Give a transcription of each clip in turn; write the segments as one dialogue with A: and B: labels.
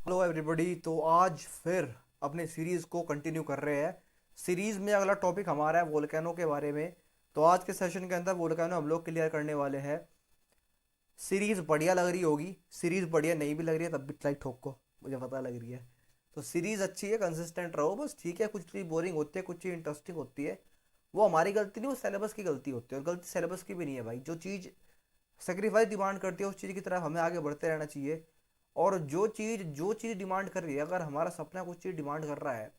A: Hello everybody. तो आज फिर अपने सीरीज़ को कंटिन्यू कर रहे हैं। सीरीज़ में अगला टॉपिक हमारा है वोल्केनो के बारे में। तो आज के सेशन के अंदर वोल्केनो हम लोग क्लियर करने वाले हैं। सीरीज़ बढ़िया लग रही होगी, सीरीज़ बढ़िया नहीं भी लग रही है तब भी लाइक ठोको, मुझे पता लग रही है। तो सीरीज़ अच्छी है, कंसिस्टेंट रहो बस, ठीक है। कुछ चीज़ बोरिंग होती है, कुछ चीज़ इंटरेस्टिंग होती है। वो हमारी गलती नहीं, वो सिलेबस की गलती होती है, और गलती सिलेबस की भी नहीं है भाई। जो चीज़ सेक्रीफाइस डिमांड करती है उस चीज़ की तरफ हमें आगे बढ़ते रहना चाहिए। और जो चीज़ डिमांड कर रही है, अगर हमारा सपना कुछ चीज़ डिमांड कर रहा है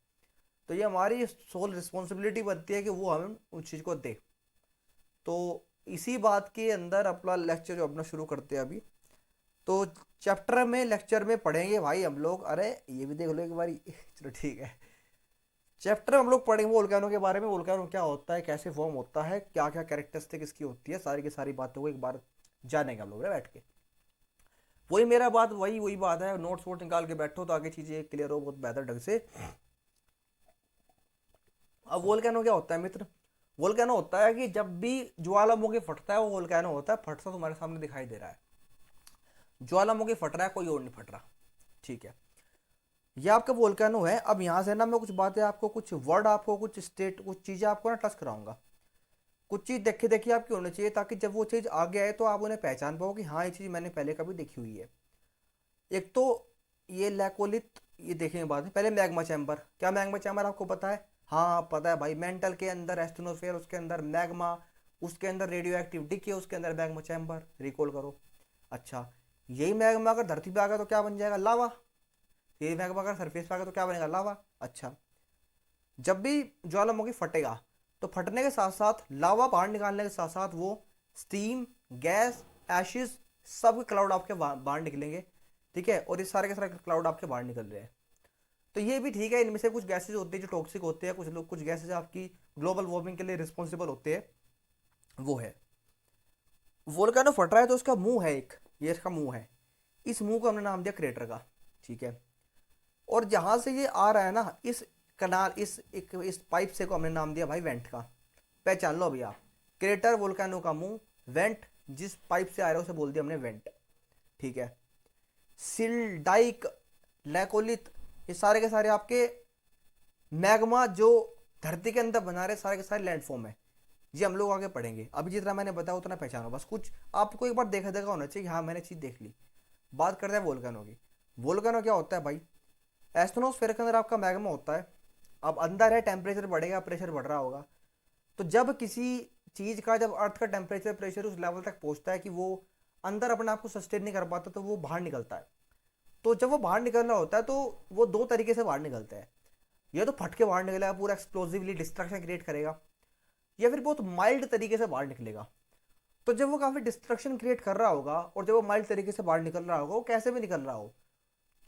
A: तो ये हमारी सोल रिस्पॉन्सिबिलिटी बनती है कि वो हमें उस चीज़ को दे। तो इसी बात के अंदर अपना लेक्चर जो अपना शुरू करते हैं अभी। तो चैप्टर में लेक्चर में पढ़ेंगे भाई हम लोग, अरे ये भी देख लो एक बारी चलो ठीक है। चैप्टर में हम लोग पढ़ेंगे वोल्केनो के बारे में। वोल्केनो क्या होता है, कैसे फॉर्म होता है, क्या क्या कैरेक्टरिस्टिक इसकी होती है, सारी की सारी बातों को एक बार जानेंगे हम लोग ना बैठ के। वही मेरा बात, वही बात है, नोट्स वोट निकाल के बैठो तो आगे चीजें क्लियर हो बहुत बेहतर ढंग से। अब वोल्केनो क्या होता है मित्र? वोल्केनो होता है कि जब भी ज्वालामुखी फटता है वो वोल्केनो होता है। फटता तुम्हारे सामने दिखाई दे रहा है, ज्वालामुखी फट रहा है, कोई और नहीं फट रहा, ठीक है। ये आपका वोल्केनो है। अब यहाँ से ना मैं कुछ बातें आपको, कुछ वर्ड आपको, कुछ स्टेट, कुछ चीजें आपको ना टच कराऊंगा। कुछ चीज देखी देखी आपकी होनी चाहिए, ताकि जब वो चीज आगे आए तो आप उन्हें पहचान पाओ कि हाँ ये चीज मैंने पहले कभी देखी हुई है। एक तो ये लैकोलिथ, ये देखेंगे बाद में। पहले मैग्मा चैम्बर, क्या मैग्मा चैम्बर आपको पता है? हाँ पता है भाई। मेंटल के अंदर एस्ट्रोनोस्फेयर, उसके अंदर मैग्मा, उसके अंदर रेडियो एक्टिव डिके, उसके अंदर मैग्मा चैम्बर, रिकॉल करो। अच्छा, यही मैग्मा अगर धरती पे आ गया तो क्या बन जाएगा? लावा। यही मैग्मा अगर सरफेस पे आ गया तो क्या बनेगा? लावा। अच्छा, जब भी ज्वालामुखी फटेगा तो फटने के साथ साथ, लावा बाहर निकालने के साथ साथ, वो स्टीम, गैस, एशिज, सब क्लाउड आपके बाहर निकलेंगे, ठीक है। और ये सारे के सारे क्लाउड आपके बाहर निकल रहे हैं। तो ये भी ठीक है, इनमें से कुछ गैसेज होते हैं जो टॉक्सिक होते हैं, कुछ लोग, कुछ गैसेज आपकी ग्लोबल वार्मिंग के लिए रिस्पॉन्सिबल होते हैं। वो है, वोल्केनो फट रहा है तो उसका मुंह है एक, ये इसका मुंह है। इस मुंह को हमने नाम दिया क्रेटर का, ठीक है। और जहां से ये आ रहा है ना, इस कनाल, इस पाइप से को हमने नाम दिया भाई वेंट का। पहचान लो भैया, क्रेटर, वोल्केनो का मुंह, वेंट, जिस पाइप से आ रहा है उसे बोल दिया हमने वेंट, ठीक है। सिल, डाइक, लैकोलिथ, ये सारे के सारे आपके मैग्मा जो धरती के अंदर बना रहे, सारे के सारे लैंडफॉर्म है। ये हम लोग आगे पढ़ेंगे। अभी जितना मैंने बताया उतना पहचानो बस। कुछ आपको एक बार देखा देखा होना चाहिए कि हाँ मैंने चीज देख ली। बात करते हैं वोल्केनो की। वोल्केनो क्या होता है भाई? एस्ट्रोनोस्फेयर के अंदर आपका मैग्मा होता है। अब अंदर है, टेम्परेचर बढ़ेगा, प्रेशर बढ़ रहा होगा। तो जब किसी चीज का, जब अर्थ का टेम्परेचर, प्रेशर उस लेवल तक पहुंचता है कि वो अंदर अपने आप को सस्टेन नहीं कर पाता, तो वो बाहर निकलता है। तो जब वो बाहर निकलना होता है तो वो दो तरीके से बाहर निकलता है। या तो फट के बाहर निकलेगा, पूरा एक्सप्लोसिवली डिस्ट्रक्शन क्रिएट करेगा, या फिर बहुत माइल्ड तरीके से बाहर निकलेगा। तो जब वो काफी डिस्ट्रक्शन क्रिएट कर रहा होगा और जब वो माइल्ड तरीके से बाहर निकल रहा होगा, वो कैसे भी निकल रहा हो,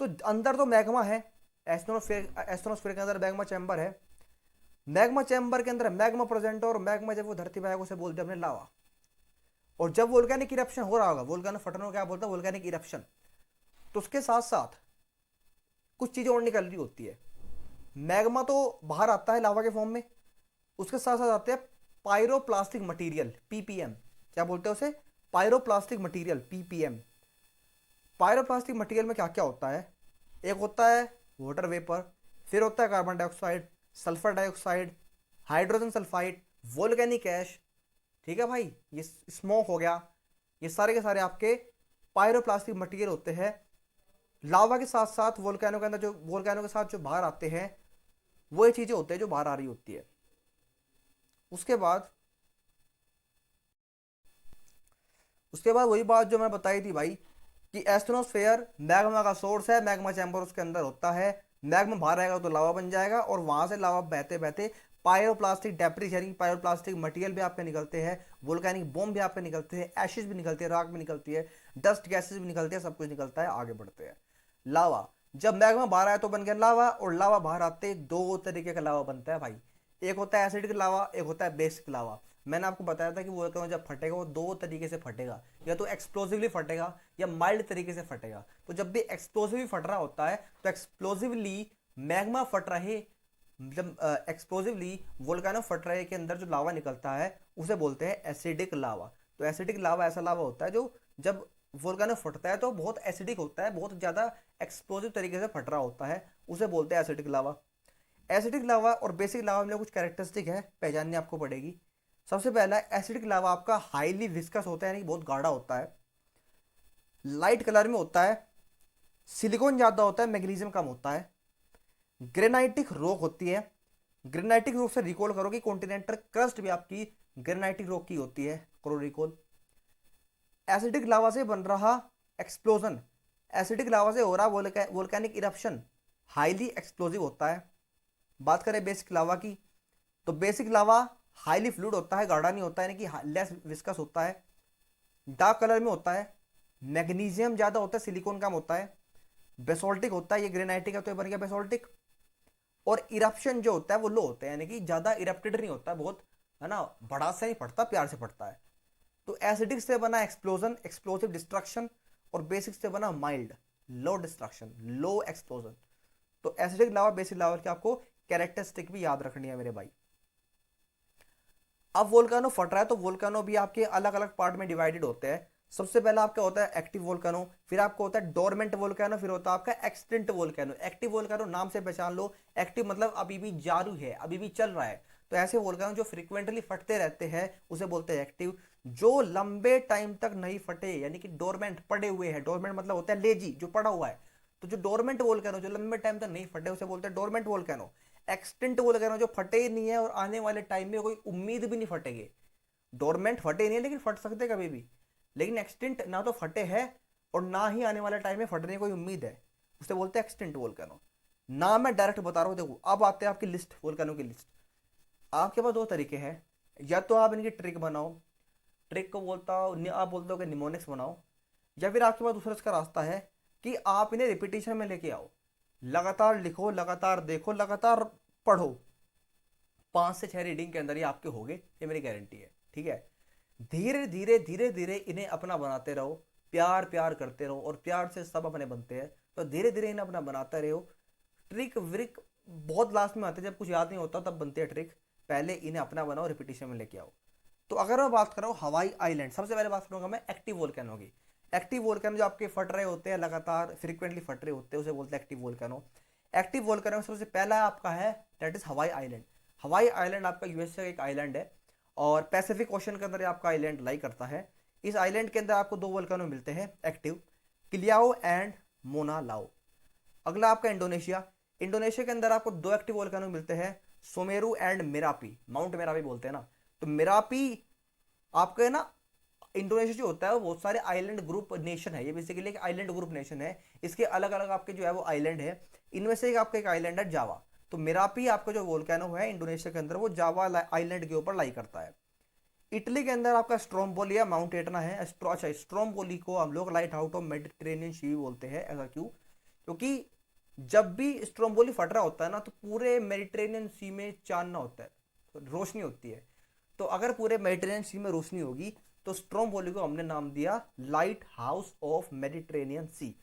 A: तो अंदर तो मैग्मा है। एस्ट्रोनोस्फेयर के अंदर मैग्मा चैम्बर है। मैग्मा चैम्बर के अंदर मैग्मा प्रेजेंट है, और मैग्मा जब वो धरती पे आएगा उसे बोलते हैं हमने लावा। और जब वोल्केनिक इरप्शन हो रहा होगा, वोल्केनो फटने को क्या बोलता है? Volcanic eruption. तो उसके साथ साथ कुछ चीजें और निकल रही होती है। मैग्मा तो बाहर आता है लावा के फॉर्म में, उसके साथ साथ आते हैं पायरोप्लास्टिक मटेरियल, पीपीएम। क्या बोलते हैं उसे? पायरोप्लास्टिक मटेरियल, पीपीएम। पायरोप्लास्टिक मटेरियल में क्या क्या होता है? एक होता है वाटर वेपर, फिर होता है carbon dioxide, sulphur dioxide, hydrogen sulphide, volcanic ash, ठीक है भाई। ये स्मोक हो गया। ये सारे के सारे आपके पायरोप्लास्टिक मटेरियल होते हैं। लावा के साथ साथ वोल्केनो के अंदर, जो वोल्केनो के साथ जो बाहर आते हैं, वो ये चीजें होते हैं जो बाहर आ रही होती है। उसके बाद, वही बात जो मैं बताई थी भाई, कि एस्ट्रोनोस्फेयर मैग्मा का सोर्स है, मैग्मा चैम्बर उसके अंदर होता है। मैग्मा बाहर आएगा तो लावा बन जाएगा, और वहां से लावा बहते बहते पायरोप्लास्टिक डेब्रिस, यानी पायरोप्लास्टिक मटेरियल भी आपके निकलते हैं, वोल्केनिक बॉम्ब भी आपके निकलते हैं, एशेज भी निकलती है, राख भी निकलती है, डस्ट गैसेज भी निकलती है, सब कुछ निकलता है। आगे बढ़ते हैं। लावा, जब मैग्मा बाहर आया तो बन गया लावा, और लावा बाहर आते दो तरीके का लावा बनता है भाई। एक होता है एसिडिक लावा, एक होता है बेसिक लावा। मैंने आपको बताया था कि वो जब फटेगा वो दो तरीके से फटेगा, या तो एक्सप्लोसिवली फटेगा या माइल्ड तरीके से फटेगा। तो जब भी एक्सप्लोसिवली फट रहा होता है तो एक्सप्लोसिवली मैग्मा फट रहे, मतलब एक्सप्लोसिवली वोल्केनो फट रहे के अंदर जो लावा निकलता है उसे बोलते हैं एसिडिक लावा। तो एसिडिक लावा ऐसा लावा होता है जो, जब वोल्केनो फटता है तो बहुत एसिडिक होता है, बहुत ज़्यादा एक्सप्लोसिव तरीके से फट रहा होता है, उसे बोलते हैं एसिडिक लावा। एसिडिक लावा और बेसिक लावा में कुछ कैरेक्टरिस्टिक है, पहचाननी आपको पड़ेगी। सबसे पहला, एसिडिक लावा आपका हाईली विस्कस होता है, यानी बहुत गाढ़ा होता है, लाइट कलर में होता है, सिलिकॉन ज़्यादा होता है, मैग्नीशियम कम होता है, ग्रेनाइटिक रॉक होती है। ग्रेनाइटिक रॉक से रिकॉल करो कि कॉन्टिनेंटल क्रस्ट भी आपकी ग्रेनाइटिक रॉक की होती है, करो रिकॉल। एसिडिक लावा से बन रहा एक्सप्लोजन, एसिडिक लावा से हो रहा वोल्केनिक इरप्शन हाईली एक्सप्लोजिव होता है। बात करें बेसिक लावा की, तो बेसिक लावा हाईली फ्लूइड होता है, गाढ़ा नहीं होता है, यानी कि लेस विस्कस होता है, डार्क कलर में होता है, मैग्नीशियम ज़्यादा होता है, सिलिकॉन कम होता है, बेसोल्टिक होता है, ये ग्रेनाइटिक है तो ये बन गया बेसोल्टिक। और इरप्शन जो होता है वो लो होता है, यानी कि ज़्यादा इरप्टेड नहीं होता, बहुत है ना, बड़ा से नहीं पड़ता, प्यार से पड़ता है। तो एसिडिक से बना एक्सप्लोजन, एक्सप्लोसिव डिस्ट्रक्शन, और बेसिक से बना माइल्ड, लो डिस्ट्रक्शन, लो एक्सप्लोजन। तो एसिडिक लावा बेसिक लावा की आपको कैरेक्टरिस्टिक भी याद रखनी है मेरे भाई। अब वोल्केनो फट रहा है तो वोल्केनो भी आपके अलग अलग पार्ट में डिवाइडेड होते हैं। सबसे पहला आपका होता है एक्टिव वोल्केनो, फिर आपको होता है डोरमेंट वोल्केनो, फिर होता है आपका एक्सटिंक्ट वोल्केनो। एक्टिव वोल्केनो नाम से पहचान लो, एक्टिव मतलब अभी भी जारी है, अभी भी चल रहा है। तो ऐसे वोल्केनो जो फ्रिक्वेंटली फटते रहते हैं उसे बोलते हैं एक्टिव। जो लंबे टाइम तक नहीं फटे, यानी कि डोरमेंट पड़े हुए हैं, डोरमेंट मतलब होता है लेजी, जो पड़ा हुआ है। तो जो डोरमेंट वोल्केनो जो लंबे टाइम तक नहीं फटे उसे बोलते हैं डोरमेंट वोल्केनो। एक्सटिंक्ट वोल्केनो जो फटे ही नहीं है और आने वाले टाइम में कोई उम्मीद भी नहीं फटेंगे। डोरमेंट फटे नहीं है लेकिन फट सकते कभी भी, लेकिन एक्सटिंक्ट ना तो फटे हैं और ना ही आने वाले टाइम में फटने की कोई उम्मीद है, उसे बोलते हैं एक्सटिंक्ट वोल्केनो। ना मैं डायरेक्ट बता रहा हूँ, देखो अब आते हैं आपकी लिस्ट, वोल्केनो की लिस्ट। आपके पास दो तरीके हैं, या तो आप इनकी ट्रिक बनाओ, ट्रिक को बोलता हो आप बोलते हो कि निमोनिक्स बनाओ, या फिर आपके पास दूसरा इसका रास्ता है कि आप इन्हें रिपीटिशन में लेके आओ, लगातार लिखो, लगातार देखो, लगातार पढ़ो। 5 से 6 रीडिंग के अंदर ही आपके होंगे, ये मेरी गारंटी है, ठीक है। धीरे धीरे धीरे धीरे इन्हें अपना बनाते रहो, प्यार प्यार करते रहो, और प्यार से सब अपने बनते हैं। तो धीरे धीरे इन्हें अपना बनाते रहो। ट्रिक व्रिक बहुत लास्ट में आते हैं, जब कुछ याद नहीं होता तब बनते हैं ट्रिक। पहले इन्हें अपना बनाओ, रिपीटिशन में लेके आओ। तो अगर मैं बात कर रहा हूँ हवाई आइलैंड, सबसे पहले बात करूंगा मैं एक्टिव वोल्केनो की। एक्टिव वोल्केनो जो आपके फट रहे होते हैं, लगातार फ्रिक्वेंटली फट रहे होते हैं, उसे बोलते हैं एक्टिव वोल्केनो। एक्टिव वोल्केनो में सबसे पहला आपका है that is Hawaii island. Hawaii island आपका यूएसए का एक आइलैंड है, और पैसिफिक ओशन के अंदर आपका आइलैंड लाई करता है। इस आइलैंड के अंदर आपको दो वोल्केनो मिलते हैं एक्टिव, किलियाओ एंड मोना लाओ। अगला आपका इंडोनेशिया। इंडोनेशिया के अंदर आपको दो एक्टिव वोल्केनो मिलते हैं, सोमेरू एंड मेरापी, माउंट मेरापी बोलते हैं ना। तो मेरापी आपके ना, इंडोनेशिया जो होता है वो बहुत सारे आइलैंड ग्रुप नेशन है, ये बेसिकली एक आइलैंड ग्रुप नेशन है। इसके अलग अलग आपके जो है वो आइलैंड है, इनमें से एक आपका एक आइलैंड है जावा। तो मेरापी आपका जो वोल्केनो है इंडोनेशिया के अंदर, वो जावा आइलैंड के ऊपर लाई करता है। इटली के अंदर आपका स्ट्रोम्बोली या माउंट एटना है। अच्छा, स्ट्रोम्बोली को हम लोग लाइट आउट ऑफ मेडिटेरेनियन सी बोलते हैं, ऐसा क्यों? क्योंकि जब भी स्ट्रोम्बोली फट रहा होता है ना, तो पूरे मेडिटेरेनियन सी में चांदना होता है, तो रोशनी होती है। तो अगर पूरे मेडिटेरेनियन सी में रोशनी होगी, तो स्ट्रोम्बोली को हमने नाम दिया लाइट हाउस ऑफ मेडिटेरेनियन सी।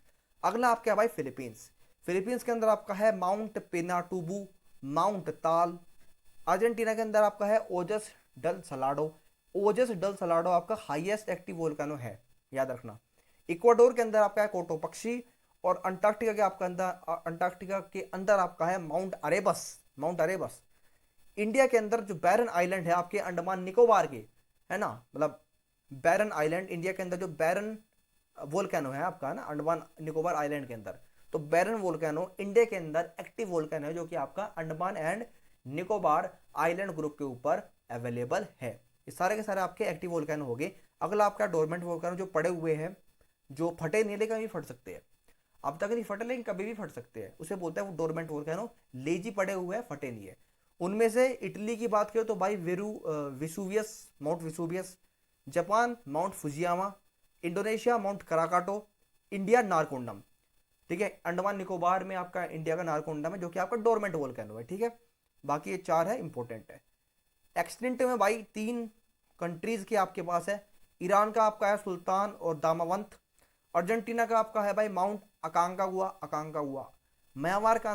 A: अगला आपका है भाई फिलीपींस। फिलीपींस के अंदर आपका है माउंट पिनाटुबू, माउंट ताल। अर्जेंटीना के अंदर आपका है ओजस डल सलाडो। ओजस डल सलाडो आपका हाईएस्ट एक्टिव वोल्केनो है, याद रखना। इक्वाडोर के अंदर आपका है कोटोपक्षी। और अंटार्कटिका के अंदर आपका है माउंट अरेबस, माउंट अरेबस। इंडिया के अंदर जो बैरन आइलैंड है आपके अंडमान निकोबार के, है ना, मतलब बैरन आइलैंड, इंडिया के अंदर जो बैरन वोल्केनो है आपका, है ना, अंडमान निकोबार आइलैंड के अंदर। तो बैरन वोल्केनो इंडिया के अंदर एक्टिव वोल्केनो है, जो कि आपका Andaman and Nicobar island group के ऊपर अवेलेबल है। ये सारे के सारे आपके एक्टिव वोल्केनो हो गए। अगला आपका डोरमेंट वोल्केनो, जो पड़े हुए हैं, जो फटे नहीं लेकिन कभी फट सकते हैं, अब तक नहीं फटे लेकिन कभी भी फट सकते हैं, उसे बोलते हैं वो डोरमेंट वोल्केनो। लेजी पड़े हुए हैं, फटे नहीं है। उनमें से इटली की बात करें तो भाई Vesuvius, Mount Vesuvius. Japan Mount Fujiyama. Indonesia Mount Krakatoa. India Narcondam. ठीक है, अंडमान निकोबार में आपका इंडिया का नारकोंडम है, जो कि आपका डोरमेंट वोल्केनो है, ठीक है। बाकी ये चार है, इंपॉर्टेंट है। एक्सटिंक्ट में भाई 3 कंट्रीज के आपके पास है। ईरान का आपका है सुल्तान और दामावंत। अर्जेंटीना का आपका है भाई माउंट अकांकागुआ, अकांकागुआ। म्यांमार का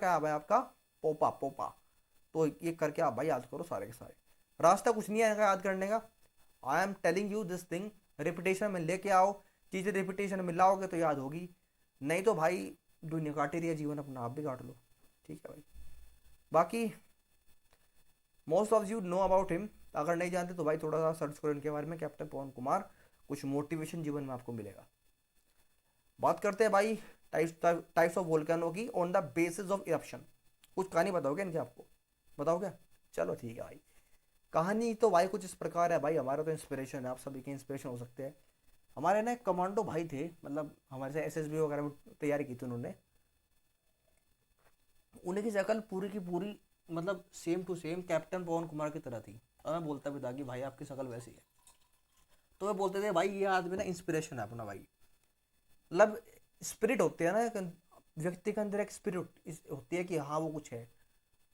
A: है भाई आपका पोपा, पोपा। तो ये करके आप भाई याद करो सारे के सारे। रास्ता कुछ नहीं है याद करने का, I am telling you this thing, repetition में लेके आओ। चीज़ें रिपीटेशन में लाओगे तो याद होगी, नहीं तो भाई दुनिया काट ही रही है, जीवन अपना आप भी काट लो। ठीक है भाई। बाकी most of you know about him, अगर नहीं जानते तो भाई थोड़ा सा सर्च करो इनके बारे में, कैप्टन पवन कुमार, कुछ मोटिवेशन जीवन में आपको मिलेगा। बात करते हैं भाई टाइप्स ऑफ वोल्केनो की on the basis of eruption. कुछ कहानी बताओगे इनकी आपको, बताओ क्या? चलो ठीक है भाई। कहानी तो भाई कुछ इस प्रकार है भाई, हमारा तो इंस्पिरेशन है, आप सभी के इंस्पिरेशन हो सकते हैं। हमारे ना एक कमांडो भाई थे, मतलब हमारे से एसएसबी वगैरह में तैयारी की थी उन्होंने। उन्हीं की शक्ल पूरी की पूरी मतलब same to same captain Pawan Kumar की तरह थी, और मैं बोलता भी था कि भाई आपकी शक्ल वैसी है। तो वे बोलते थे भाई ये आदमी ना इंस्पिरेशन है अपना भाई। मतलब स्पिरिट होती है ना व्यक्ति के अंदर, एक स्पिरिट होती है कि हाँ वो कुछ है।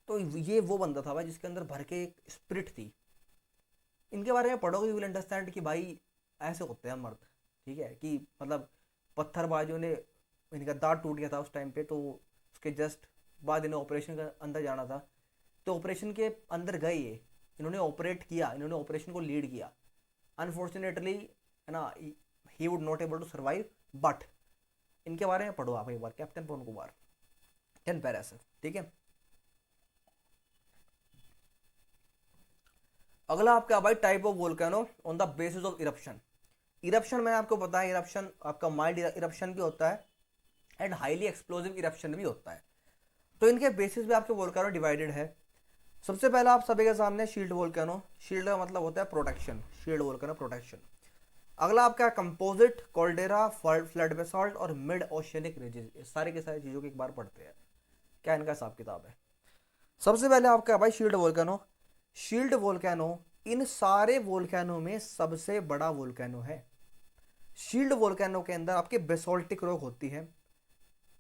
A: तो ये वो बंदा था भाई जिसके अंदर भर के एक स्पिरिट थी। इनके बारे में पढ़ोगे यू विल अंडरस्टैंड कि भाई ऐसे होते हैं मर्द। ठीक है कि मतलब पत्थरबाजों ने, इनका दांत टूट गया था उस टाइम पे, तो उसके जस्ट बाद इन्हें ऑपरेशन के अंदर जाना था। तो ऑपरेशन के अंदर गए ये, इन्होंने ऑपरेट किया, इन्होंने ऑपरेशन को लीड किया। अनफॉर्चुनेटली है ना, he would not able to survive, but इनके बारे में पढ़ो आप एक बार, कैप्टन पवन कुमार 10 पैरा से। ठीक है। अगला आपका भाई type of volcano on the basis of eruption. Eruption मैंने आपको बताया, इरप्शन आपका माइल्ड इरप्शन भी होता है एंड हाईली एक्सप्लोसिव इरप्शन भी होता है। तो इनके बेसिस पे आपके वोल्केनो डिवाइडेड है। सबसे पहला आप सभी के सामने शील्ड वोल्केनो। शील्ड का मतलब होता है प्रोटेक्शन, शील्ड वोल्केनो प्रोटेक्शन। अगला आपका कंपोजिट, कॉल्डेरा, फ्लड बेसाल्ट और मिड ओशियनिक रिजेस। सारे के सारे चीज़ों की एक बार पढ़ते हैं क्या इनका हिसाब किताब है। सबसे पहले आपका भाई शील्ड वोल्केनो। शील्ड वोल्केनो इन सारे वोल्केनो में सबसे बड़ा वोल्केनो है। शील्ड वोल्केनो के अंदर आपके बेसोल्टिक रॉक होती है।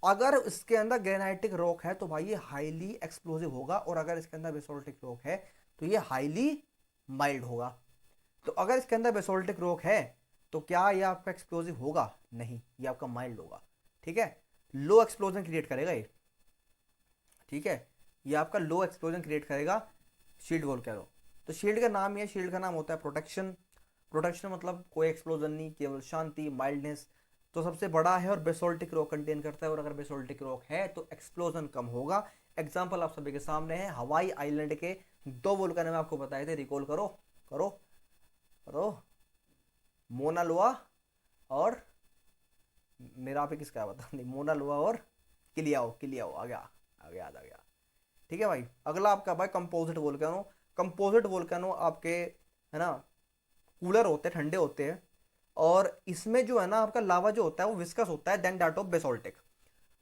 A: अगर इसके अंदर ग्रेनाइटिक रॉक है तो भाई ये हाईली एक्सप्लोसिव होगा, और अगर इसके अंदर बेसोल्टिक रॉक है तो ये हाईली माइल्ड होगा। तो अगर इसके अंदर बेसोल्टिक रॉक है तो क्या ये आपका एक्सप्लोसिव होगा? नहीं, ये आपका माइल्ड होगा। ठीक है, लो एक्सप्लोजन क्रिएट करेगा ये। ठीक है, ये आपका लो एक्सप्लोजन क्रिएट करेगा शील्ड वोल्केनो। तो शील्ड का नाम, ये शील्ड का नाम होता है प्रोटेक्शन। प्रोटेक्शन मतलब कोई एक्सप्लोजन नहीं, केवल शांति, माइल्डनेस। तो सबसे बड़ा है और बेसोल्टिक रॉक कंटेन करता है, और अगर बेसोल्टिक रॉक है तो एक्सप्लोजन कम होगा। एग्जाम्पल आप सभी के सामने है, हवाई आइलैंड के दो वोल्केनो में आपको बताए थे, रिकॉल करो करो करो, मोना लोआ और मेरा आप किसका बता नहीं, मोना लोआ और किलियाओ। किलियाओ आ गया, आ गया, याद आ गया। ठीक है भाई। अगला आपका भाई कंपोजिट वोल्केनो। कंपोजिट वोल्केनो आपके है ना कूलर होते हैं, ठंडे होते हैं, और इसमें जो है ना आपका लावा जो होता है वो विस्कस होता है देन दैट ऑफ बेसोल्टिक।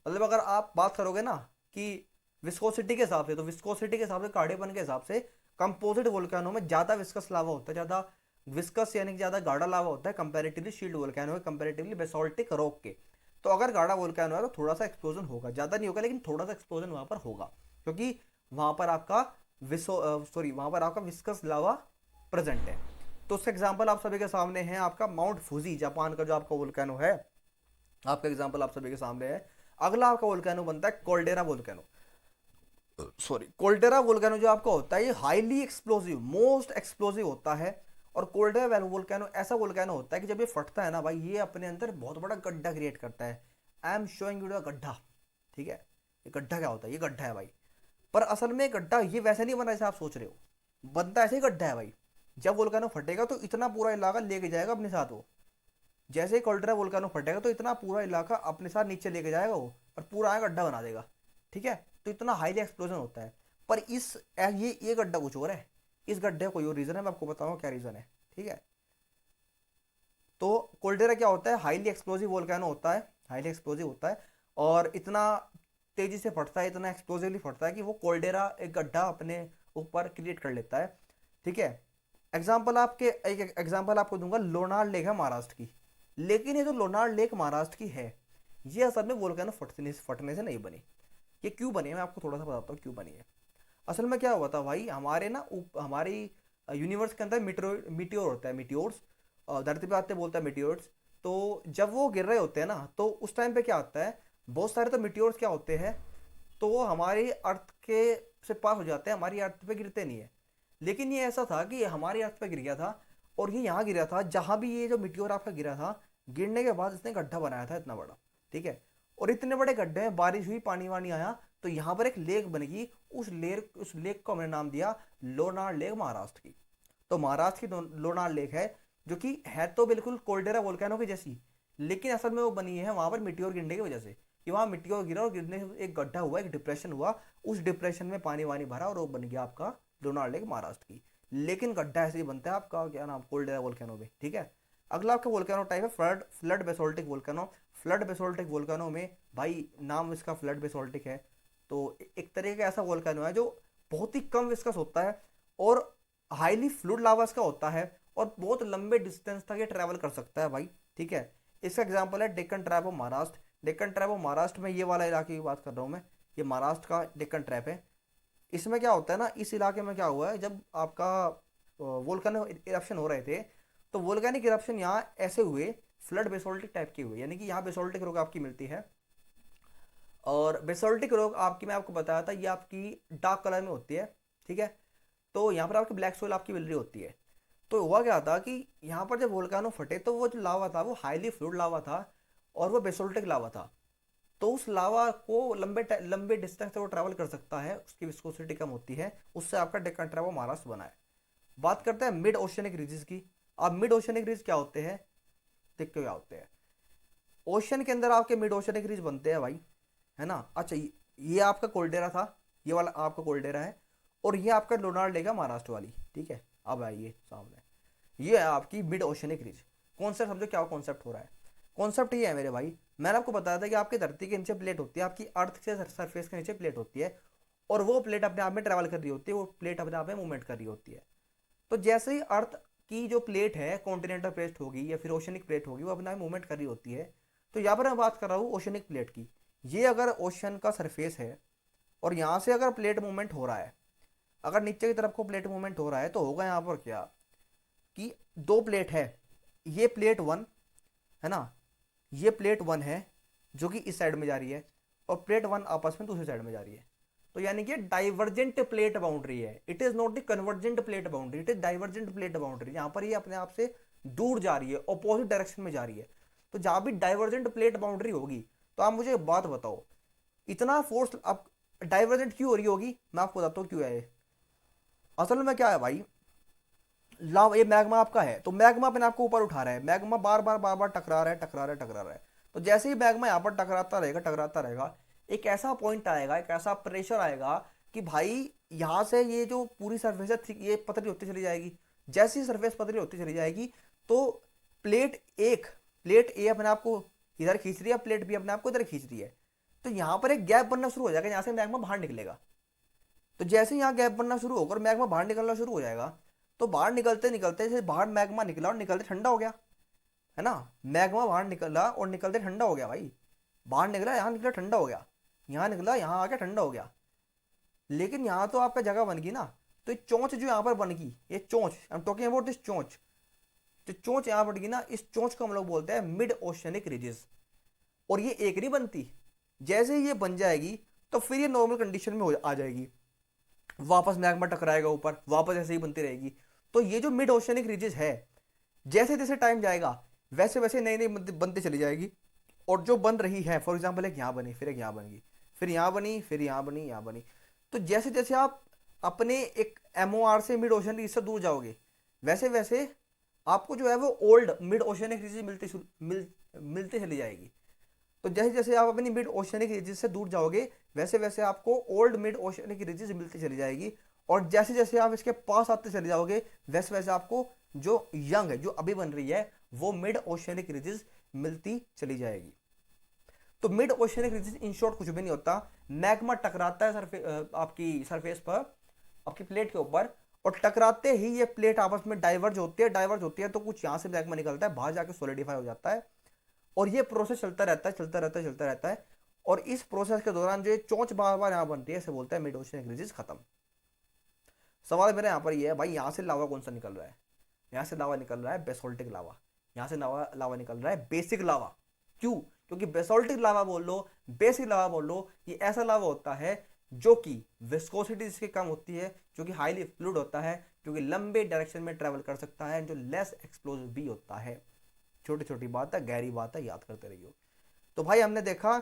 A: मतलब अगर आप बात करोगे ना कि विस्कोसिटी के हिसाब से, तो विस्कोसिटी के हिसाब से, गाढ़ेपन के हिसाब से कंपोजिट वोल्केनो में ज़्यादा विस्कस लावा होता है, ज़्यादा विस्कस यानी कि ज़्यादा गाढ़ा लावा होता है कंपेरेटिवली शील्ड वोल्केनो है, कंपेरेटिवली बेसोल्टिक रॉक के। तो अगर गाढ़ा वोल्केनो है तो थोड़ा सा एक्सप्लोजन होगा, ज़्यादा नहीं होगा लेकिन थोड़ा सा एक्सप्लोजन वहाँ पर होगा, क्योंकि वहाँ पर आपका वहाँ पर आपका विस्कस लावा प्रेजेंट है। तो उसका एग्जाम्पल आप सभी के सामने है आपका माउंट फूजी, जापान का जो आपका वोल्केनो है, आपका एग्जाम्पल आप सभी के सामने है। अगला आपका वोल्केनो बनता है कोल्डेरा वोल्केनो। कोल्डेरा वोल्केनो जो आपका होता है ये हाईली एक्सप्लोसिव, मोस्ट एक्सप्लोसिव होता है। और कोल्डेरा वोल्केनो ऐसा वोल्केनो होता है कि जब ये फटता है ना भाई, ये अपने अंदर बहुत बड़ा गड्ढा क्रिएट करता है। आई एम शोइंग यू गड्ढा। ठीक है, ये गड्ढा क्या होता है? ये गड्ढा है भाई, पर असल में गड्ढा ये वैसे नहीं बना जैसे आप सोच रहे हो, बनता ऐसे ही गड्ढा है भाई। जब वोल्केनो फटेगा तो इतना पूरा इलाका लेके जाएगा अपने साथ वो। जैसे ही कोल्डेरा वोल्केनो फटेगा तो इतना पूरा इलाका अपने साथ नीचे लेके जाएगा वो, और पूरा गड्ढा बना देगा। ठीक है, तो इतना हाईली एक्सप्लोजन होता है। पर ये गड्ढा कुछ और है, इस गड्ढे का कोई और रीजन है, मैं आपको बताऊंगा क्या रीजन है। ठीक है, तो कोल्डेरा क्या होता है? हाईली एक्सप्लोसिव वोल्केनो होता है, हाईली एक्सप्लोसिव होता है, और इतना तेजी से फटता है, इतना एक्सप्लोसिवली फटता है कि वो कोल्डेरा एक गड्ढा अपने ऊपर क्रिएट कर लेता है। ठीक है, एक एग्जांपल आपको दूंगा, लोनार लेक है महाराष्ट्र की। लेकिन ये जो लोनार लेक महाराष्ट्र की है, ये असल में वोल्केनो फटने से नहीं बनी। ये क्यों बनी है मैं आपको थोड़ा सा बताता हूँ क्यों बनी है। असल में क्या हुआ था भाई, हमारे ना हमारी यूनिवर्स के अंदर मीटियोर होता है, मीटियोर्स, धरती पे आते बोलता है मीटियोर्स। तो जब वो गिर रहे होते हैं ना, तो उस टाइम पे क्या होता है, बहुत सारे तो मीटियोर्स क्या होते हैं, तो वो हमारी अर्थ के से पास हो जाते हैं, हमारी अर्थ पे गिरते नहीं है। लेकिन ये ऐसा था कि ये हमारी अर्थ पे गिर गया था, और ये यहाँ गिरा था जहाँ भी ये जो मीटियोर आपका गिरा था, गिरने के बाद इसने गड्ढा बनाया था इतना बड़ा, ठीक है। और इतने बड़े गड्ढे में बारिश हुई, पानी वानी आया, तो यहाँ पर एक लेक बनेगी। उस लेक को हमने नाम दिया लोनार लेक महाराष्ट्र की। तो महाराष्ट्र की लोनार लेक है, जो कि है तो बिल्कुल कोल्डेरा वोल्केनो की जैसी, लेकिन असल में वो बनी है वहां पर मिट्टी गिरने की वजह से, कि वहां मिट्टी गिरा और गिरने से एक गड्ढा हुआ, एक डिप्रेशन हुआ, उस डिप्रेशन में पानी वानी भरा और वो बन गया आपका लोनार लेक महाराष्ट्र की। लेकिन गड्ढा ऐसे ही बनता है आपका, क्या नाम, कोल्डेरा वोल्केनो में, ठीक है। अगला आपका वोल्केनो टाइप है flood flood basaltic volcano. Flood basaltic volcano में भाई नाम इसका फ्लड बेसोल्टिक है, तो एक तरीके का ऐसा वोल्केनो है जो बहुत ही कम विस्कस होता है और हाईली फ्लूइड लावा इसका होता है और बहुत लंबे डिस्टेंस तक ये ट्रैवल कर सकता है भाई, ठीक है। इसका एग्जांपल है Deccan trap of Maharashtra. Deccan trap of Maharashtra में ये वाला इलाके की बात कर रहा हूँ मैं, ये महाराष्ट्र का डेक्कन ट्रैप है। इसमें क्या होता है ना, इस इलाके में क्या हुआ है, जब आपका वोल्केनो इरप्शन हो रहे थे, तो वोल्केनिक इरप्शन यहाँ ऐसे हुए, फ्लड बेसोल्टिक टाइप के हुए, यानी कि यहाँ बेसोल्टिक रॉक आपकी मिलती है। और बेसोल्टिक रॉक आपकी, मैं आपको बताया था, ये आपकी डार्क कलर में होती है, ठीक है। तो यहाँ पर आपकी ब्लैक सोइल आपकी मिल रही होती है। तो हुआ क्या था कि यहाँ पर जब वोल्केनो फटे तो वो जो लावा था वो हाईली फ्लूइड लावा था और वो बेसोल्टिक लावा था। तो उस लावा को लंबे डिस्टेंस तक वो ट्रैवल कर सकता है, उसकी विस्कोसिटी कम होती है, उससे आपका डेक्कन ट्रैप ऑफ महाराष्ट्र बना है। बात करते हैं मिड ओशियनिक रीजेस की। अब मिड ओशियनिक रीज क्या होते हैं, देखते क्या होते हैं। ओशन के अंदर आपके मिड ओशियनिक रीज बनते हैं भाई, है ना। अच्छा, ये आपका कोल्डेरा था, ये वाला आपका कोल्डेरा है, और ये आपका लोनार लेक है महाराष्ट्र वाली, ठीक है। अब आइए सामने, ये है आपकी मिड ओशियनिक रीज। कॉन्सेप्ट समझो क्या कॉन्सेप्ट हो रहा है। कॉन्सेप्ट ये है मेरे भाई, मैंने आपको बताया था कि आपकी धरती के नीचे प्लेट होती है, आपकी अर्थ के सरफेस के नीचे प्लेट होती है, और वो प्लेट अपने आप में ट्रैवल कर रही होती है, वो प्लेट अपने आप में मूवमेंट कर रही होती है। तो जैसे ही अर्थ की जो प्लेट है, कॉन्टिनेंटल प्लेट होगी या फिर ओशनिक प्लेट होगी, वो अपने आप मूवमेंट कर रही होती है। तो यहाँ पर मैं बात कर रहा हूँ ओशनिक प्लेट की। ये अगर ओशन का सरफेस है और यहाँ से अगर प्लेट मूवमेंट हो रहा है, अगर नीचे की तरफ को प्लेट मूवमेंट हो रहा है, तो होगा यहाँ पर क्या कि दो प्लेट है, ये प्लेट वन है ना, ये प्लेट वन है जो कि इस साइड में जा रही है, और प्लेट वन आपस में दूसरी साइड में जा रही है। तो यानी कि डाइवर्जेंट प्लेट बाउंड्री है, it is not the convergent plate boundary, it is divergent plate boundary. यहाँ पर ये अपने आप से दूर जा रही है, ऑपोजिट डायरेक्शन में जा रही है। तो जहां भी डाइवर्जेंट प्लेट बाउंड्री होगी, तो आप मुझे एक बात बताओ, इतना फोर्स अब डाइवर्जेंट क्यों हो रही होगी, मैं आपको बताता हूँ क्यों है। असल में क्या है भाई, लाव ये मैग्मा आपका है, तो मैग्मा अपने आपको ऊपर उठा रहा है, मैग्मा बार बार टकरा रहा है, टकरा रहा है, टकरा रहा है। तो जैसे ही मैग्मा यहाँ पर टकराता रहेगा, एक ऐसा पॉइंट आएगा, एक ऐसा प्रेशर आएगा कि भाई यहाँ से ये जो पूरी सरफेस है ये पतली होती चली जाएगी। जैसी ही सरफेस पतली होती चली जाएगी, तो प्लेट ए अपने आप को इधर खींच रही है, प्लेट बी अपने आप को इधर खींच रही है। तो यहाँ पर एक गैप बनना शुरू हो जाएगा, यहाँ से मैग्मा बाहर निकलेगा। तो जैसे यहाँ गैप बनना शुरू होकर मैग्मा बाहर निकलना शुरू हो जाएगा, तो बाहर निकलते निकलते जैसे बाहर मैग्मा निकला और निकलते ठंडा हो गया, है ना। मैग्मा बाहर निकला और निकलते ठंडा हो गया भाई, बाहर निकला, यहाँ निकला, ठंडा हो गया, यहाँ निकला, यहाँ आ गया, ठंडा हो गया। लेकिन यहाँ तो आपका जगह बन गई ना, तो ये चोंच जो यहाँ पर बन गई, ये चोंच, I am talking about this चोंच, जो चोंच यहाँ बन गई ना, इस चोंच को हम लोग बोलते हैं मिड ओशियनिक रिजेस। और ये एक नहीं बनती, जैसे ही ये बन जाएगी तो फिर ये नॉर्मल कंडीशन में आ जाएगी, वापस मैग्मा टकराएगा ऊपर, वापस ऐसे ही बनती रहेगी। तो ये जो मिड ओशियनिक रीजेस है, जैसे जैसे टाइम जाएगा वैसे वैसे नई नई बनती चली जाएगी। और जो बन रही है, फॉर एग्जाम्पल एक यहाँ बनी, फिर एक यहाँ बन गई, फिर यहाँ बनी, फिर यहाँ बनी, यहाँ बनी। तो जैसे जैसे आप अपने एक एमओआर से मिड ओशन रीज से दूर जाओगे, वैसे वैसे आपको जो है वो ओल्ड मिड ओशनिक रीजेस मिलती चली जाएगी। तो जैसे जैसे आप अपनी मिड ओशनिक रीजेस से दूर जाओगे, वैसे वैसे आपको ओल्ड मिड ओशनिक रीजेस मिलती चली जाएगी। और जैसे जैसे आप इसके पास आते चले जाओगे, वैसे वैसे आपको जो यंग है, जो अभी बन रही है, वो मिड ओशनिक रीजेस मिलती चली जाएगी। तो mid oceanic ridges in short कुछ भी नहीं होता, मैग्मा टकराता है आपकी सरफेस पर, आपकी प्लेट के ऊपर, और टकराते ही ये प्लेट आपस में डाइवर्ज होती है, तो कुछ यहाँ से मैग्मा निकलता है, बाहर जाके सोलिडिफाई हो जाता है। और ये प्रोसेस चलता रहता है, चलता रहता है, चलता रहता है। और इस प्रोसेस के दौरान जो चोंच बार बार यहाँ बनती है, इसे बोलते हैं मिड ओशनिक रीजेस खत्म। सवाल मेरा यहाँ पर ये है भाई, यहाँ से लावा कौन सा निकल रहा है? यहाँ से लावा निकल रहा है बेसोल्टिक लावा, यहाँ से लावा निकल रहा है बेसिक लावा। क्यों? क्योंकि बेसोल्टिक लावा बोल लो, बेसिक लावा बोल लो, ये ऐसा लावा होता है जो कि विस्कोसिटी इसकी कम होती है, जो कि हाईली फ्लूइड होता है, जो कि लंबे डायरेक्शन में ट्रेवल कर सकता है, जो लेस एक्सप्लोजिव भी होता है। छोटी छोटी बात है, गहरी बात है, याद करते रहिए। तो भाई हमने देखा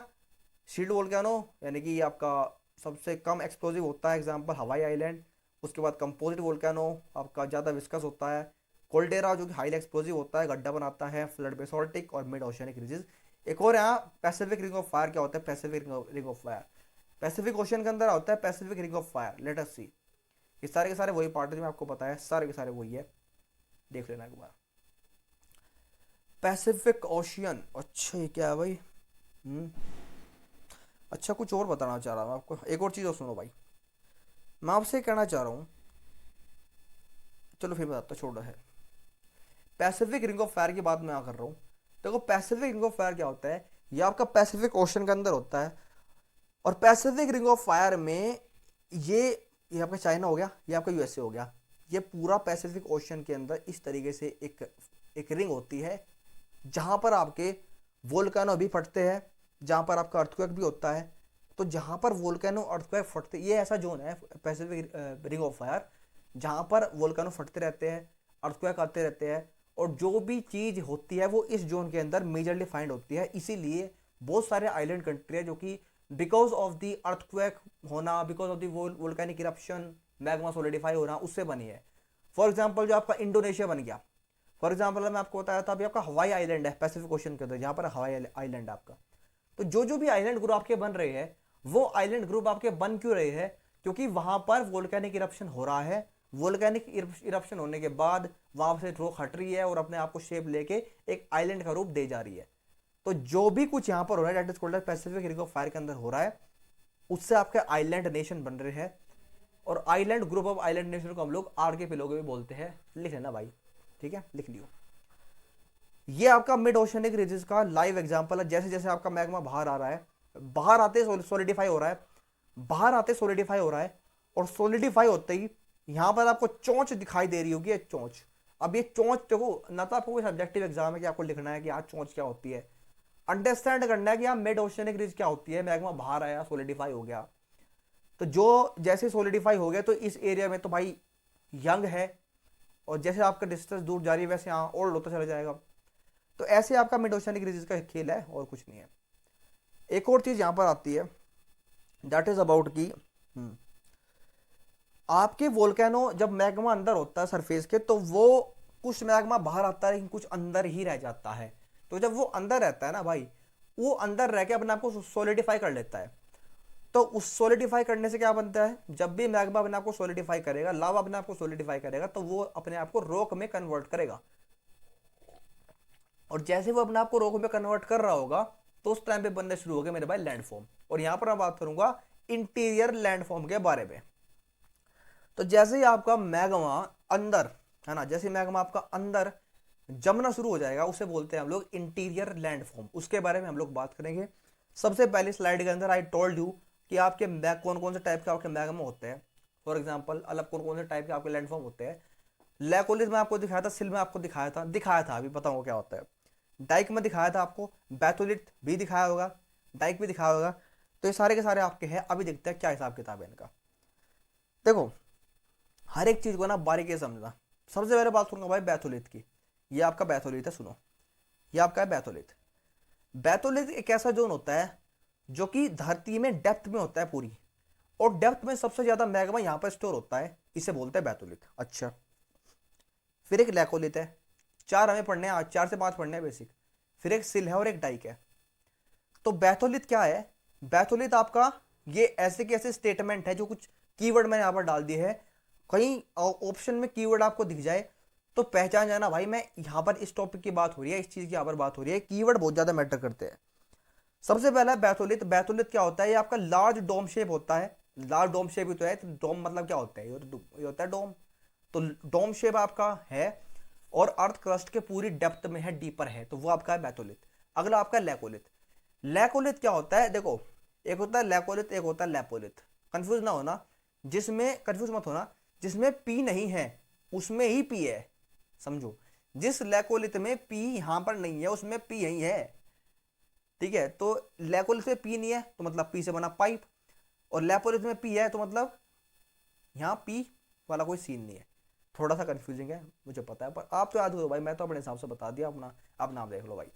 A: शील्ड वोल्केनो यानी कि आपका सबसे कम एक्सप्लोसिव होता है, एग्जांपल हवाई आइलैंड। उसके बाद कंपोजिट वोल्केनो आपका ज़्यादा विस्कस होता है। कोल्डेरा जो कि हाईली एक्सप्लोसिव होता है, गड्ढा बनाता है। फ्लड बेसोल्टिक और मिड ओशियनिक रीजेस। एक और यहाँ पैसिफिक रिंग ऑफ फायर। क्या होता है Pacific ring of fire? Pacific ocean के अंदर होता है Pacific ring of fire. Let us see. ये सारे के सारे वही पार्ट है जो मैं आपको बताया, सारे के सारे वही है, देख लेना एक बार। पैसिफिक ओशियन, अच्छा ये क्या है भाई? हम्म अच्छा कुछ और बताना चाह रहा हूँ आपको, एक और चीज़ और सुनो भाई। मैं आपसे कहना चाह रहा हूँ, चलो फिर बताता, छोड़ो है। पैसिफिक रिंग ऑफ फायर की बात मैं कर रहा हूँ। देखो पैसिफिक रिंग ऑफ फायर क्या होता है, ये आपका पैसिफिक ओशन के अंदर होता है। और पैसिफिक रिंग ऑफ फायर में ये ये आपका चाइना हो गया, ये आपका यूएसए हो गया। ये पूरा पैसिफिक ओशन के अंदर इस तरीके से एक एक रिंग होती है जहां पर आपके वोल्केनो भी फटते हैं, जहां पर आपका अर्थक्वेक भी होता है। तो जहां पर वोल्केनो अर्थक्वेक फटते, ये ऐसा जोन है पैसिफिक रिंग ऑफ फायर जहां पर वोल्केनो फटते रहते हैं, अर्थक्वेक आते रहते हैं। और जो भी चीज होती है वो इस जोन के अंदर मेजरली फाइंड होती है। इसीलिए बहुत सारे आइलैंड कंट्री है जो कि बिकॉज ऑफ द अर्थक्वेक होना, because of the volcanic eruption, magma solidify होना, उससे बनी है। फॉर एग्जाम्पल जो आपका इंडोनेशिया बन गया, फॉर एग्जाम्पल मैं आपको बताया था अभी आपका हवाई आइलैंड है पैसिफिक ओशन के अंदर, जहां पर हवाई आइलैंड आपका। तो जो जो भी आइलैंड ग्रुप आपके बन रहे हैं, वो आइलैंड ग्रुप आपके बन क्यों रहे हैं? क्योंकि वहां पर वोल्केनिक इरप्शन हो रहा है। वोल्केनिक इरप्शन होने के बाद वहां से रॉक हट रही है और अपने आप को शेप लेके एक आइलैंड का रूप दे जा रही है। तो जो भी कुछ यहाँ पर हो रहा है that is called Pacific ring of fire के अंदर हो रहा है, उससे आपके आइलैंड नेशन बन रहे हैं। और island group of island nation को हम लोग आर के पिलोगे भी बोलते हैं। लिख लेना भाई, ठीक है, लिख लियो। ये आपका मिड ओशनिक रीजेस का लाइव एग्जांपल है। जैसे जैसे आपका मैग्मा बाहर आ रहा है, बाहर आते सॉलिडिफाई हो रहा है, बाहर आते सॉलिडिफाई हो रहा है। और सॉलिडिफाई होते ही यहां पर आपको चोंच दिखाई दे रही होगी, ये चोंच। अब ये चोंच देखो ना, तो आपको कोई सब्जेक्टिव एग्जाम है कि आपको लिखना है कि आज चोंच क्या होती है। अंडरस्टैंड करना है कि यहाँ मिड ओशनिक रीज क्या होती है। मैग्मा बाहर आया, सॉलिडिफाई हो गया, तो जो जैसे सॉलिडिफाई हो गया तो इस एरिया में तो भाई यंग है, और जैसे आपका डिस्टेंस दूर जा रही है वैसे यहाँ ओल्ड होता चला जाएगा। तो ऐसे आपका मिड ओशनिक रीज का खेल है और कुछ नहीं है। एक और चीज यहां पर आती है, दैट इज अबाउट की आपके वोल्केनो जब मैग्मा अंदर होता है सरफेस के, तो वो कुछ मैग्मा बाहर आता है लेकिन कुछ अंदर ही रह जाता है। तो जब वो अंदर रहता है ना भाई, वो अंदर रह के अपने आप को सॉलिडिफाई कर लेता है। तो उस सॉलिडिफाई करने से क्या बनता है, जब भी मैग्मा अपने आप को सॉलिडिफाई करेगा, लावा अपने आप को सॉलिडिफाई करेगा, तो वो अपने आप को रॉक में कन्वर्ट करेगा। और जैसे वो अपने आप को रॉक में कन्वर्ट कर रहा होगा, तो उस टाइम पे बनने शुरू हो गए मेरे भाई लैंडफॉर्म। और यहां पर मैं बात करूंगा इंटीरियर लैंडफॉर्म के बारे में। तो जैसे ही आपका मैग्मा अंदर है ना, जैसे मैग्मा आपका अंदर जमना शुरू हो जाएगा, उसे बोलते हैं हम लोग इंटीरियर लैंडफॉर्म। उसके बारे में हम लोग बात करेंगे। सबसे पहली स्लाइड के अंदर आई टोल्ड यू कि आपके कौन कौन से टाइप के आपके मैग्मा होते हैं। फॉर एग्जाम्पल अलग कौन कौन से टाइप के आपके लैंडफॉर्म होते हैं। लैकोलिस में आपको दिखाया था, सिल में आपको दिखाया था अभी बताऊंगा क्या होता है। डाइक में दिखाया था आपको, बैथोलिट भी दिखाया होगा, डाइक भी दिखाया होगा। तो ये सारे के सारे आपके हैं। अभी देखते हैं क्या हिसाब किताब है इनका। देखो हर एक चीज को ना बारीकी से समझना। सबसे पहले बात करूंगा भाई बैथोलिथ की। ये आपका बैथोलिथ है, सुनो। ये आपका है बैथोलिथ। बैथोलिथ एक ऐसा जोन होता है जो कि धरती में डेप्थ में होता है पूरी, और डेप्थ में सबसे ज्यादा मैग्मा यहां पर स्टोर होता है, इसे बोलते हैं बैथोलिथ। अच्छा, फिर एक लैकोलिथ है। चार हमें पढ़ने हैं आज, 4 से 5 पढ़ने हैं बेसिक। फिर एक सिल है और एक डाइक है। तो बैथोलिथ क्या है? बैथोलिथ आपका ये ऐसे के ऐसे स्टेटमेंट है, जो कुछ कीवर्ड मैंने यहां पर डाल दिए है। कहीं ऑप्शन में कीवर्ड आपको दिख जाए तो पहचान जाना भाई, मैं यहां पर इस टॉपिक की बात हो रही है, इस चीज की यहां पर बात हो रही है। कीवर्ड बहुत ज्यादा मैटर करते हैं। सबसे पहला बैथोलिथ। बैथोलिथ क्या होता है? ये आपका लार्ज डोम शेप होता है। लार्ज डोम शेप ही तो है, तो डोम मतलब क्या होता है? ये होता है डोम। तो डोम शेप आपका है और अर्थ क्रस्ट के पूरी डेप्थ में है, डीपर है, तो वो आपका है बैथोलिथ। अगला आपका लैकोलिथ। लैकोलिथ क्या होता है? देखो एक होता है लैकोलिथ, एक होता है लैपोलिथ। कंफ्यूज ना होना, जिसमें कंफ्यूज मत होना, जिसमें पी नहीं है उसमें ही पी है, समझो। जिस लैकोलिथ में पी यहां पर नहीं है उसमें पी यही है, ठीक है। तो लैकोलिथ में पी नहीं है तो मतलब पी से बना पाइप, और लैपोलिथ में पी है तो मतलब यहां पी वाला कोई सीन नहीं है। थोड़ा सा कंफ्यूजिंग है मुझे पता है, पर आप तो याद हो भाई, मैं तो अपने हिसाब से बता दिया अपना, आप नाम देख लो भाई।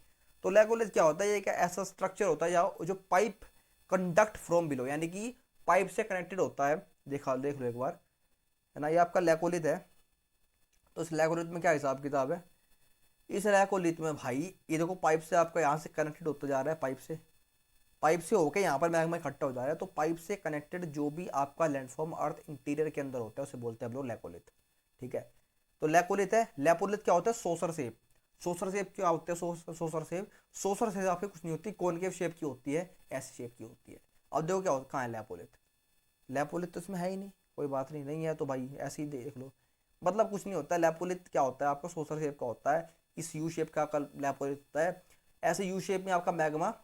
A: तो लैकोलेज क्या होता है, ये एक ऐसा स्ट्रक्चर होता है जो पाइप कंडक्ट फ्रॉम बिलो, यानी कि पाइप से कनेक्टेड होता है। देख लो एक बार, है ना, ये आपका लैकोलिथ है। तो इस लैकोलिथ में क्या हिसाब किताब है, इस लैकोलिथ में भाई ये देखो पाइप से आपका यहाँ से कनेक्टेड होता जा रहा है, पाइप से होकर यहाँ पर मैग्मा इकट्ठा हो जा रहा है। तो पाइप से कनेक्टेड जो भी आपका लैंडफॉर्म अर्थ इंटीरियर के अंदर होता है उसे बोलते हैं हम लोग लैकोलिथ। ठीक है, तो लैकोलिथ है। लैपोलिथ क्या होता है, सोसर शेप। सोसर शेप क्या होते हैं, सोसर शेप आपकी कुछ नहीं होती, कॉनकेव शेप की होती है, ऐसी शेप की होती है। अब देखो क्या होता, कहाँ है लैपोलिथ, लैपोलिथ तो इसमें है ही नहीं, कोई बात नहीं, नहीं है तो भाई ऐसे ही देख लो, मतलब कुछ नहीं होता। लैपोलिथ क्या होता है, आपका सोसर शेप का होता है, इस यू शेप का लैपोलिथ होता है। ऐसे यू शेप में आपका मैग्मा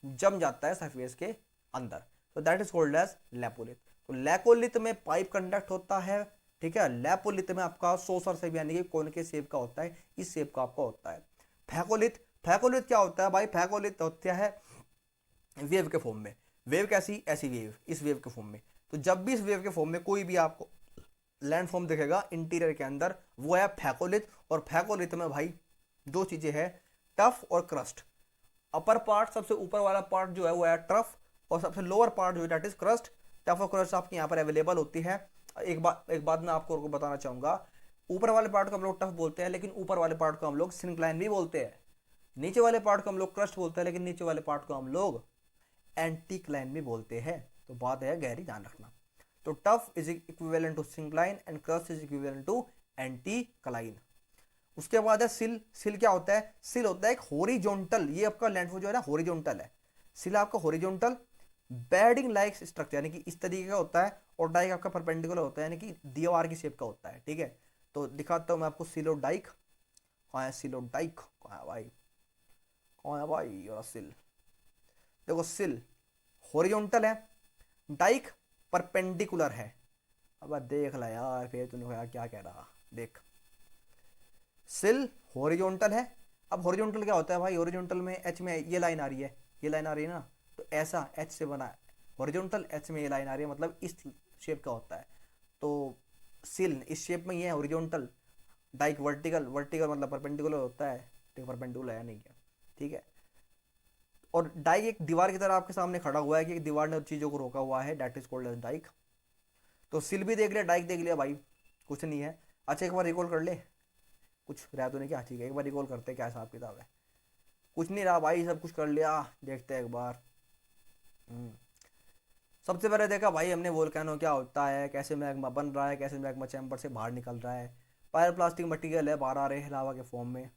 A: जम जाता है सरफेस के अंदर, तो that is called as lopolith. तो लैकोलिथ में पाइप कंडक्ट होता है, ठीक है। लैपोलिथ में आपका सोसर शेप यानी कि कोन के शेप का होता है, इस शेप का आपका होता है। फैकोलिथ, फैकोलिथ क्या होता है भाई, फैकोलिथ होता है वेव के फॉर्म में। वेव कैसी, ऐसी वेव, इस वेव के फॉर्म में। तो जब भी इस वेव के फॉर्म में कोई भी आपको लैंड फॉर्म दिखेगा इंटीरियर के अंदर, वो है फैकोलिथ। और फैकोलिथ में भाई दो चीजें हैं, टफ और क्रस्ट। अपर पार्ट, सबसे ऊपर वाला पार्ट जो है वो है टफ, और सबसे लोअर पार्ट जो है दैट इज क्रस्ट। टफ और क्रस्ट आपके यहाँ पर अवेलेबल होती है। एक बात मैं आपको बताना चाहूंगा, ऊपर वाले पार्ट को हम लोग टफ बोलते हैं, लेकिन ऊपर वाले पार्ट को हम लोग सिंक्लाइन भी बोलते हैं। नीचे वाले पार्ट को हम लोग क्रस्ट बोलते हैं, लेकिन नीचे वाले पार्ट को हम लोग एंटीक्लाइन भी बोलते हैं। तो बात है गहरी, ध्यान रखना। तो trough is equivalent to syncline and crest is equivalent to anticline. उसके बाद है सिल। सिल क्या होता है, सिल होता है एक हॉरिजॉन्टल, ये आपका लैंडफॉर्म जो है ना हॉरिजॉन्टल है। सिल आपका हॉरिजॉन्टल बेडिंग लाइक स्ट्रक्चर, यानी कि इस तरीके का होता है। और डाइक आपका परपेंडिकुलर होता है, यानी कि दीवार की शेप का होता है। ठीक है, तो दिखाता हूँ मैं आपको सिल और डाइक। कहाँ है सिल और डाइक, कहाँ है भाई, कहाँ है भाई और सिल। देखो सिल हॉरिजॉन्टल है, डाइक परपेंडिकुलर है। अब देख ला यार, फिर तूने क्या कह रहा, देख। सिल हॉरिजॉन्टल है। अब हॉरिजॉन्टल क्या होता है भाई, हॉरिजॉन्टल में एच में ये लाइन आ रही है, ये लाइन आ रही है ना, तो ऐसा एच से बना है हॉरिजॉन्टल, एच में ये लाइन आ रही है, मतलब इस शेप का होता है। तो सिल इस शेप में ये है हॉरिजॉन्टल। डाइक वर्टिकल, वर्टिकल मतलब परपेंडिकुलर होता है, ठीक परपेंडिकुलर है नहीं क्या, ठीक है। और डाइक एक दीवार की तरह आपके सामने खड़ा हुआ है कि एक दीवार ने चीज़ों को रोका हुआ है, that is called as dyke. तो सिल भी देख लिया, डाइक देख लिया भाई, कुछ नहीं है। अच्छा एक बार रिकॉल कर ले, कुछ रहा तो नहीं क्या, ठीक है एक बार रिकॉल करते हैं क्या हिसाब किताब है। कुछ नहीं रहा भाई, सब कुछ कर लिया, देखते हैं एक बार। सबसे पहले देखा भाई हमने वोल्केनो क्या होता है, कैसे मैग्मा बन रहा है, कैसे मैग्मा चैम्बर से बाहर निकल रहा है। पायरोप्लास्टिक मटेरियल है, बाहर आ रहे हैं लावा के फॉर्म में।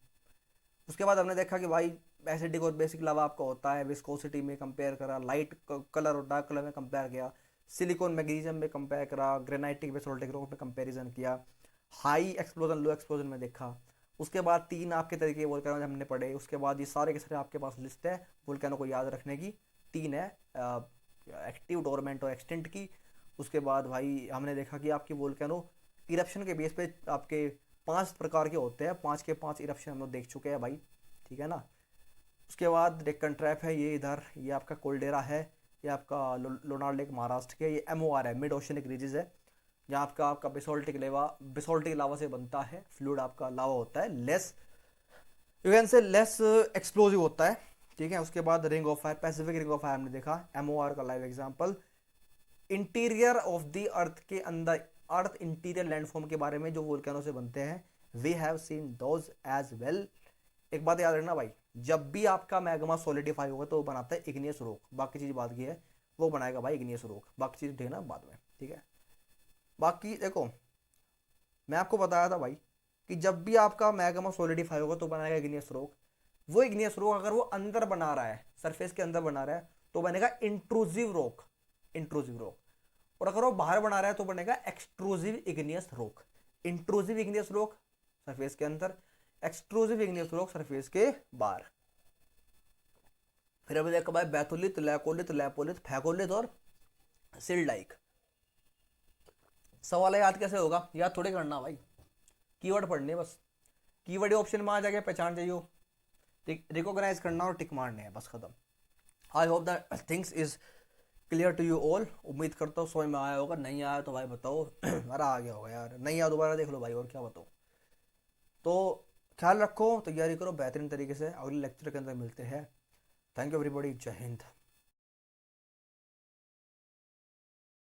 A: उसके बाद हमने देखा कि भाई एसिडिक और बेसिक लावा आपका होता है, विस्कोसिटी में कंपेयर करा, लाइट कलर और डार्क कलर में कंपेयर किया, सिलिकॉन मैग्नीशियम में कंपेयर करा, ग्रेनाइटिक बेसोल्टिक रॉक में कंपेरिजन किया, हाई एक्सप्लोजन लो एक्सप्लोजन में देखा। उसके बाद तीन आपके तरीके वोल्केनो हमने पढ़े। उसके बाद ये सारे के सारे आपके पास लिस्ट है वोल्केनो को याद रखने की। तीन है, एक्टिव, डोरमेंट और एक्सटेंट की। उसके बाद भाई हमने देखा कि आपकी वोल्केनो इरप्शन के बेस पे आपके 5 प्रकार के होते हैं, 5 के 5 इरप्शन हम लोग देख चुके हैं भाई, ठीक है ना। उसके बाद डेक्कन ट्रैप है, ये इधर, ये आपका कोल्डेरा है, ये आपका लोनार लेक महाराष्ट्र के, ये MOR है, मिड ओशनिक रीजेस है, जहाँ आपका बेसोल्टिक लावा से बनता है। फ्लूइड आपका लावा होता है, less you can say less explosive होता है, ठीक है। उसके बाद ring of fire, Pacific ring of fire हमने देखा, MOR का live example. Interior of the earth के अंदर, अर्थ इंटीरियर लैंडफॉर्म के बारे में जो वोल्केनो से बनते हैं, we have seen those as well. एक बात याद रखना भाई, जब भी आपका मैग्मा सॉलिडिफाई होगा तो वो बनाता है इग्नियस रॉक, बाकी चीज बात की है, वो बनाएगा भाई इग्नियस रॉक, बाकी चीज देखना बाद में, ठीक है। बाकी देखो मैं आपको बताया था भाई कि जब भी आपका मैग्मा सॉलिडिफाई होगा तो बनाएगा इग्नियस रॉक। वो इग्नियस रॉक अगर वो अंदर बना रहा है, सरफेस के अंदर बना रहा है, तो बनेगा इंट्रूसिव रॉक, इंट्रूसिव रॉक। और अगर वो बाहर बना रहा है तो बनेगा extrusive igneous rock. Intrusive igneous rock surface के अंदर, एक्सट्रूसिव इग्नियस रॉक सरफेस के बाहर। फिर अभी देखो भाई बैथोलिथ, लैकोलिथ, लैपोलिथ, फैगोलिथ और सिल्डाइक। सवाल है याद कैसे होगा, याद थोड़ी करना भाई, कीवर्ड पढ़ने बस। कीवर्ड ऑप्शन में आ जाएगा, पहचान चाहिए, रिकॉग्नाइज करना और टिक मारने हैं, बस खत्म। I hope that things is clear to you all. उम्मीद करता हूँ समझ में आया होगा, नहीं आया तो भाई बताओ। हमारा आ गया होगा यार, नहीं आया दोबारा देख लो भाई, और क्या बताओ। तो ख्याल रखो, तैयारी करो बेहतरीन तरीके से, अगले लेक्चर के अंदर मिलते हैं। थैंक यू एवरीबॉडी, जय हिंद।